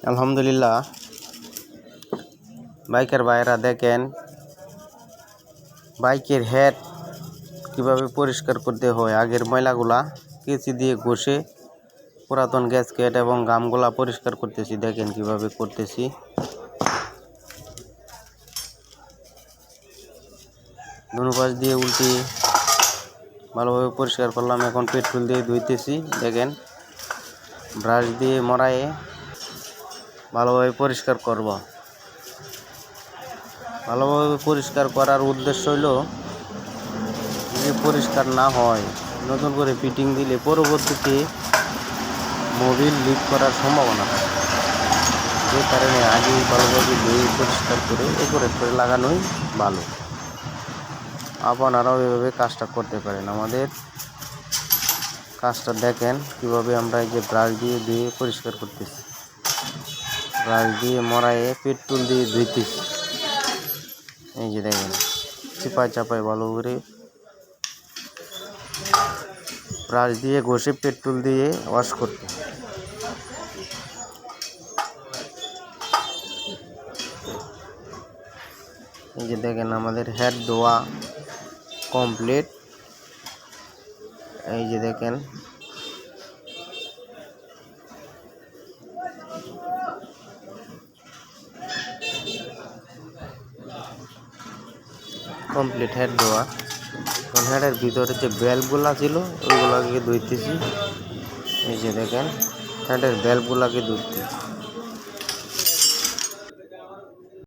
আলহামদুলিল্লাহ। বাইকের ভাইরা দেখেন বাইকের হেড কিভাবে পরিষ্কার করতে হয়। আগের ময়লাগুলা কেঁচি দিয়ে ঘষে পুরাতন গ্যাসকেট এবং গামগুলা পরিষ্কার করতেছি। দেখেন কিভাবে করতেছি। দুনো পাশ দিয়ে উল্টি ভালোভাবে পরিষ্কার করলাম। এখন পেট্রোল দিয়ে ধুইতেছি। দেখেন ব্রাশ দিয়ে মরায়ে ভালোভাবে পরিষ্কার করব। ভালোভাবে পরিষ্কার করার উদ্দেশ্য হইল যদি পরিষ্কার না হয় নতুন করে ফিটিং দিলে পরবর্তীতে মোবিল লিক করার সম্ভাবনা থাকে। যে কারণে আগেই ভালোভাবে ধুয়ে পরিষ্কার করে করে লাগানোই ভালো। আপনারাও এভাবে কাজটা করতে পারেন। আমাদের কাজটা দেখেন কিভাবে আমরা এই যে ব্রাশ দিয়ে ধুয়ে পরিষ্কার করতেছি। ব্রাশ দিয়ে মরায়ে পেট্রোল দিয়ে ধুইতেছি। এই যে দেখেন চিপায় চাপায় ভালো করে ব্রাশ দিয়ে ঘষে পেট্রোল দিয়ে ওয়াশ করতে। এই যে দেখেন আমাদের হেড ধোয়া কমপ্লিট। এই যে দেখেন কমপ্লিট হেড ধোয়া। এখন হেডের ভিতরে যে বেল্টগুলা ছিল ওইগুলাকে ধুইতেছি। এই যে দেখেন হেডের বেল্টগুলাকে ধুইতেছি।